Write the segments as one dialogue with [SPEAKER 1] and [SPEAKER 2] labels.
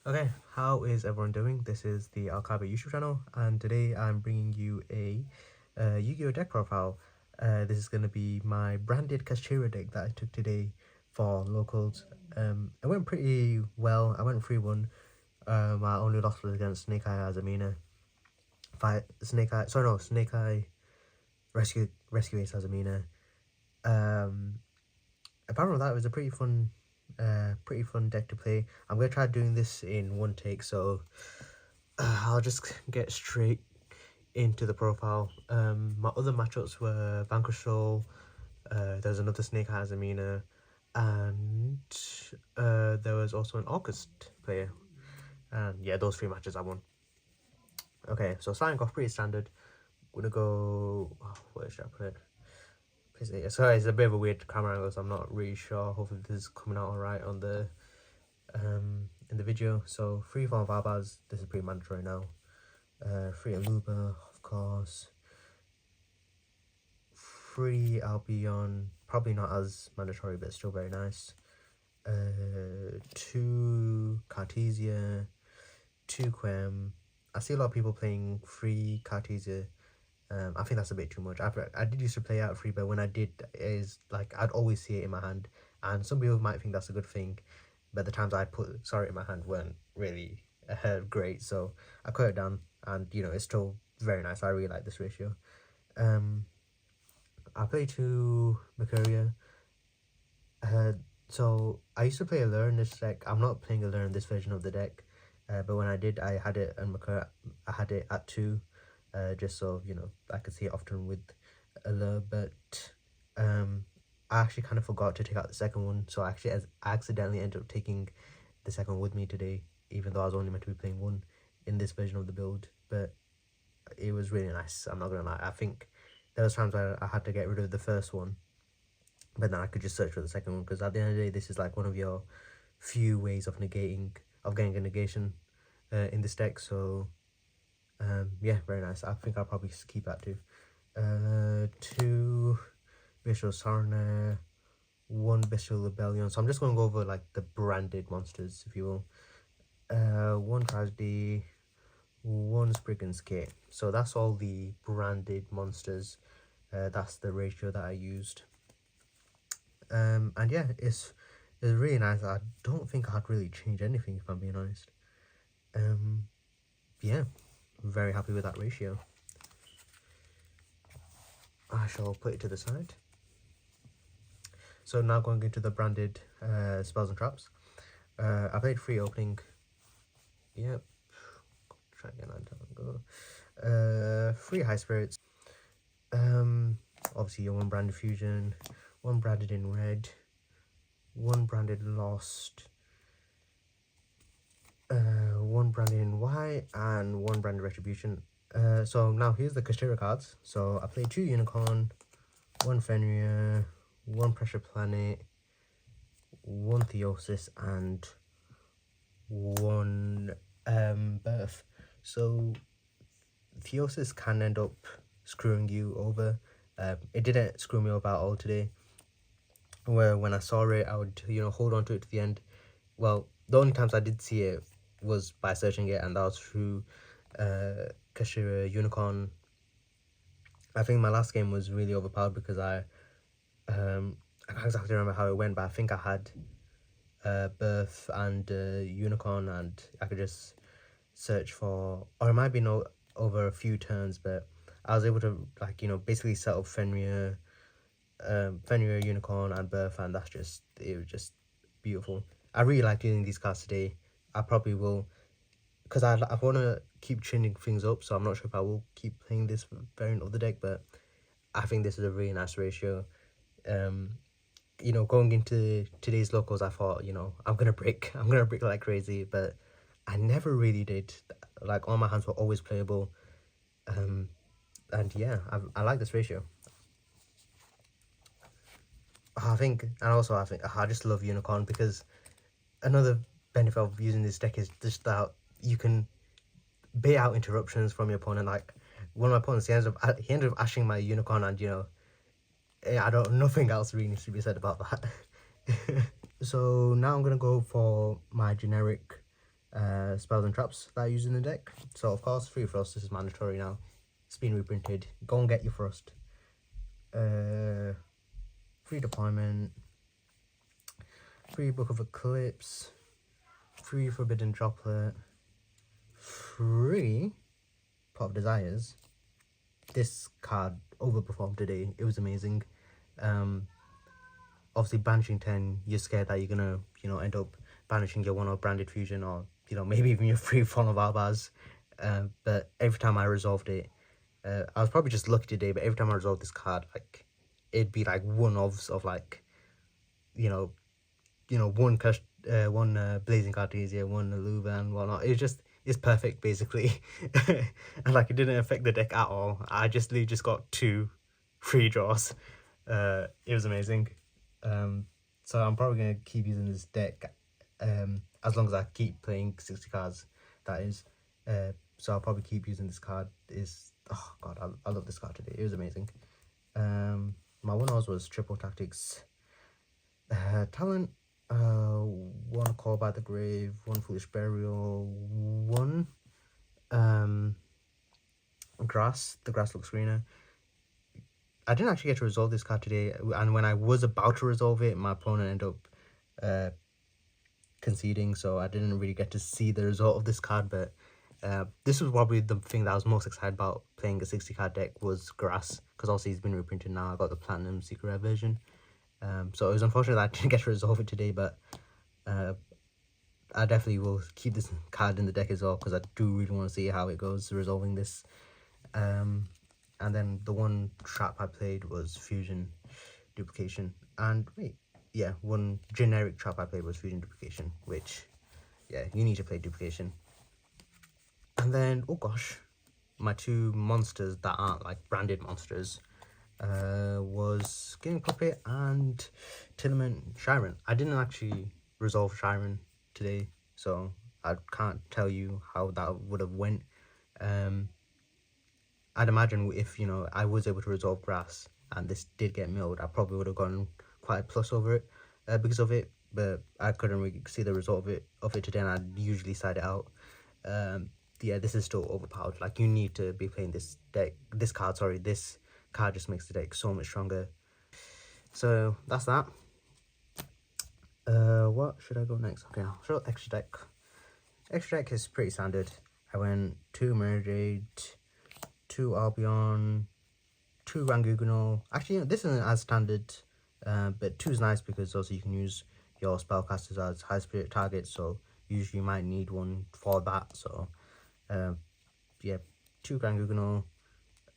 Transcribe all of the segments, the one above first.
[SPEAKER 1] Okay, how is everyone doing? This is the Alkabe YouTube channel, and today I'm bringing you a Yu-Gi-Oh deck profile. This is going to be my branded Kashtira deck that I took today for locals. It went pretty well. I went 3-1. My only loss was against Snake Eye Azamina. Snake Eye Rescue Ace Azamina. Um, Apart from that, it was a pretty fun deck to play. I'm gonna try doing this in one take, so I'll just get straight into the profile. My other matchups were Vanquish Soul, there's another Snake Hazamina, and there was also an August player. And yeah, those three matches I won. Okay, so starting off pretty standard. I'm gonna go. Oh, where should I put it? Sorry, it's a bit of a weird camera angle, so I'm not really sure. Hopefully, this is coming out alright on the in the video. So 3 4 Vabas, this is pretty mandatory now. 3 Aluba, of course. 3 Albion, probably not as mandatory, but still very nice. 2 Cartesia, 2 Quem. I see a lot of people playing 3 Cartesia. I think that's a bit too much. I did used to play out 3, but when I did, is like I'd always see it in my hand, and some people might think that's a good thing, but the times I put Sorry in my hand weren't really great, so I cut it down, and it's still very nice. I really like this ratio. I play 2 Mercuria. So I used to play Allure in this deck. I'm not playing Allure in this version of the deck, but when I did, I had it and Mercuria. I had it at 2, just so I could see it often with Allure. But I actually kind of forgot to take out the second one, so I accidentally ended up taking the second one with me today, even though I was only meant to be playing 1 in this version of the build. But it was really nice. I'm not gonna lie. I think there was times where I had to get rid of the first one, but then I could just search for the second one, because at the end of the day, this is like one of your few ways of getting a negation in this deck. So yeah, very nice. I think I'll probably keep that too. 2 Bishop Sarna, 1 Bishop Rebellion. So I'm just going to go over like the branded monsters, if you will. 1 Tragedy, 1 Spriggan's Kit. So that's all the branded monsters. That's the ratio that I used. And yeah, it's really nice. I don't think I'd really change anything, if I'm being honest. Yeah, very happy with that ratio. I shall put it to the side. So now going into the branded spells and traps. I played 3 opening. Yep. Try again. Go. 3 high spirits. Obviously your 1 branded fusion, 1 branded in red, 1 branded lost, 1 branded in white, and 1 branded retribution. So now here's the Kashtira cards. So I played 2 unicorn, 1 Fenrir, 1 pressure planet, 1 theosis, and 1 birth. So theosis can end up screwing you over. It didn't screw me over at all today, where when I saw it, I would hold on to it to the end. Well, the only times I did see it was by searching it, and that was through Kashtira Unicorn. I think my last game was really overpowered because I can't exactly remember how it went, but I think I had Birth and Unicorn, and I could just search for, or it might be over a few turns, but I was able to basically set up Fenrir, Unicorn, and Birth, and it was just beautiful. I really like using these cards today. I probably will, because I want to keep changing things up, so I'm not sure if I will keep playing this variant of the deck, but I think this is a really nice ratio. Going into today's locals, I thought, I'm gonna break like crazy, but I never really did. Like, all my hands were always playable. And yeah, I like this ratio. I think I just love Unicorn, because another benefit of using this deck is just that you can bait out interruptions from your opponent. Like, one of my opponents, he ended up ashing my Unicorn, and nothing else really needs to be said about that. So now I'm gonna go for my generic spells and traps that I use in the deck. So of course, Free Frost, this is mandatory now. It's been reprinted. Go and get your Frost. Free Deployment, free Book of Eclipse, free Forbidden Droplet, free Pot of Desires. This card overperformed today. It was amazing. Obviously banishing 10, you're scared that you're gonna, end up banishing your 1-off Branded Fusion, or, maybe even your free Fawn of Arbas. But every time I resolved it, I was probably just lucky today, but every time I resolved this card, like, it'd be like one-offs of like, one Blazing Cartesia, one Aluva and whatnot. It's perfect basically. And like, it didn't affect the deck at all. I just got 2 free draws. It was amazing. So I'm probably gonna keep using this deck as long as I keep playing 60 cards, that is. So I'll probably keep using this card. Oh god, I love this card today. It was amazing. My one was Triple Tactics. Talent, 1 Call by the Grave, 1 Foolish Burial, 1 Grass. The grass looks greener. I didn't actually get to resolve this card today, and when I was about to resolve it, my opponent ended up conceding, so I didn't really get to see the result of this card. But this was probably the thing that I was most excited about playing a 60 card deck, was Grass, because obviously he's been reprinted now. I got the Platinum Secret Rare version. So it was unfortunate that I didn't get to resolve it today, but I definitely will keep this card in the deck as well, because I do really want to see how it goes resolving this. And then the one trap I played was Fusion Duplication. And wait, yeah, one generic trap I played was Fusion Duplication, which, yeah, you need to play Duplication. And then, oh gosh, my 2 monsters that aren't like branded monsters was Gaming Puppet and Tillerman Shiren. I didn't actually resolve Shiren today, so I can't tell you how that would have went. I'd imagine if, I was able to resolve Grass and this did get milled, I probably would have gone quite a plus over it because of it, but I couldn't really see the result of it today, and I'd usually side it out. Yeah, this is still overpowered. Like, you need to be playing this card just makes the deck so much stronger. So that's that. What should I go next? Okay, I'll show extra deck. Extra deck is pretty standard. I went 2 Merjade, 2 Albion, 2 Rangugnol. Actually, this isn't as standard, but 2 is nice because also you can use your spellcasters as high spirit targets, so usually you might need one for that. So yeah, 2 Rangugnol,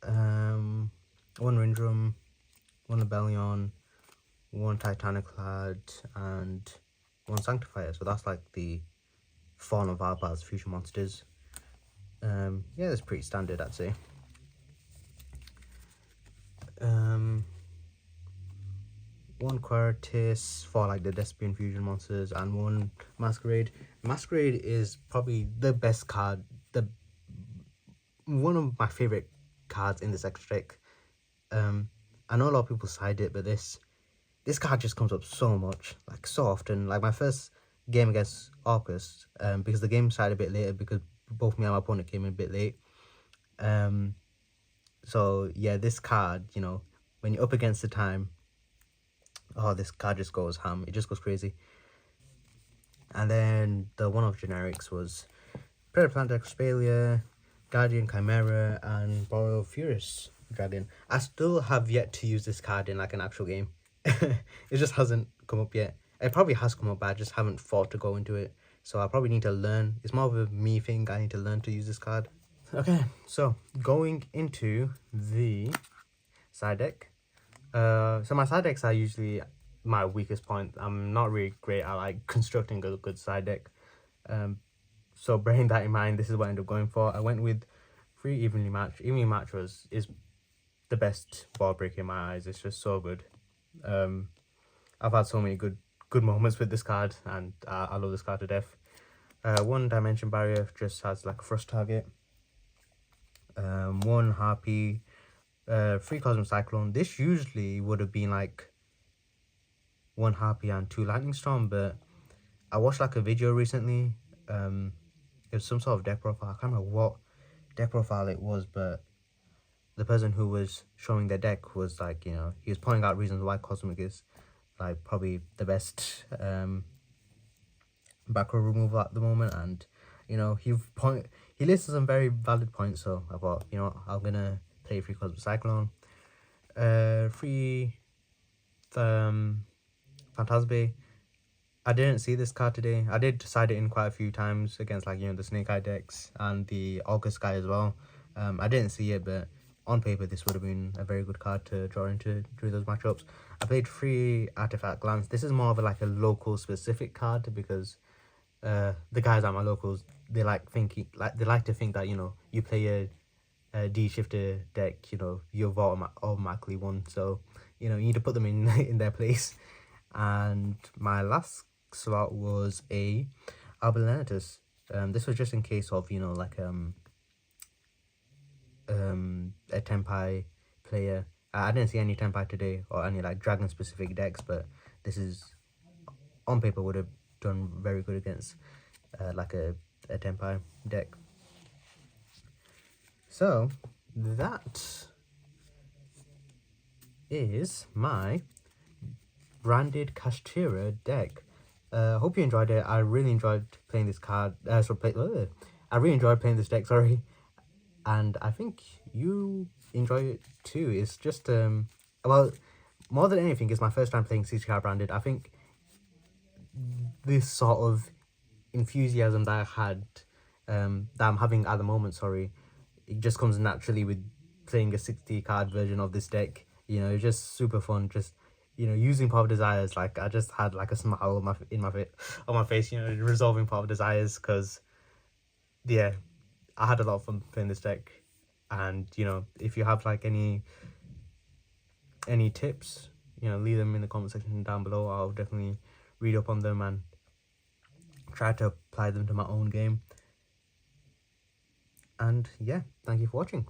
[SPEAKER 1] 1 Rindrum, 1 Lebellion, 1 Titaniclad, and 1 Sanctifier. So that's like the Fawn of Arbas fusion monsters. Yeah, that's pretty standard, I'd say. 1 Quertis for like the Despian fusion monsters, and 1 Masquerade. Masquerade is probably the best card, one of my favorite cards in this extra deck. I know a lot of people side it, but this card just comes up so much, like so often. Like my first game against Arcus, because the game started a bit later because both me and my opponent came in a bit late. So yeah, this card, when you're up against the time, oh, this card just goes ham. It just goes crazy. And then the one-off generics was Predator Plant Expalia, Guardian Chimera, and Boreal Furious Dragon. I still have yet to use this card in like an actual game. It just hasn't come up yet. It probably has come up, but I just haven't thought to go into it. So I probably need to learn. It's more of a me thing. I need to learn to use this card. Okay, so going into the side deck. So my side decks are usually my weakest point. I'm not really great at like constructing a good side deck. So bearing that in mind, this is what I ended up going for. I went with 3 Evenly Matched. Evenly Matched is the best ball breaker in my eyes. It's just so good. I've had so many good moments with this card, and I love this card to death. 1 Dimension Barrier just has like a thrust target. 1 Harpy, 3 Cosmic Cyclone. This usually would have been like 1 Harpy and 2 Lightning Storm, but I watched like a video recently it was some sort of deck profile. I can't remember what deck profile it was, but the person who was showing their deck was like, you know, he was pointing out reasons why Cosmic is like probably the best back row removal at the moment, and you know, he listed some very valid points. So I thought, you know what, I'm gonna play free Cosmic Cyclone, free Phantasbe. I didn't see this card today. I did side it in quite a few times against, like, you know, the Snake Eye decks and the August guy as well. I didn't see it, but on paper this would have been a very good card to draw into during those matchups. I played 3 Artifact Glance. This is more of like a local specific card because the guys at my locals, they like to think that, you know, you play a D shifter deck, you know, you've automatically won. So, you know, you need to put them in in their place. And my last slot was a Albinatus. This was just in case of, you know, like a Tenpai player. I didn't see any Tenpai today or any like dragon specific decks, but this is on paper would have done very good against like a Tenpai deck. So that is my branded Kashtira deck. Hope you enjoyed it. I really enjoyed playing this card. I really enjoyed playing this deck. Sorry, and I think you enjoy it too. It's just well, more than anything, it's my first time playing 60 card branded. I think this sort of enthusiasm that I had, that I'm having at the moment, sorry, it just comes naturally with playing a 60 card version of this deck. You know, it's just super fun. Just, you know, using Power of Desires, like I just had like a smile on my face. You know, resolving Power of Desires, because yeah, I had a lot of fun playing this deck. And you know, if you have like any tips, you know, leave them in the comment section down below. I'll definitely read up on them and try to apply them to my own game. And yeah, thank you for watching.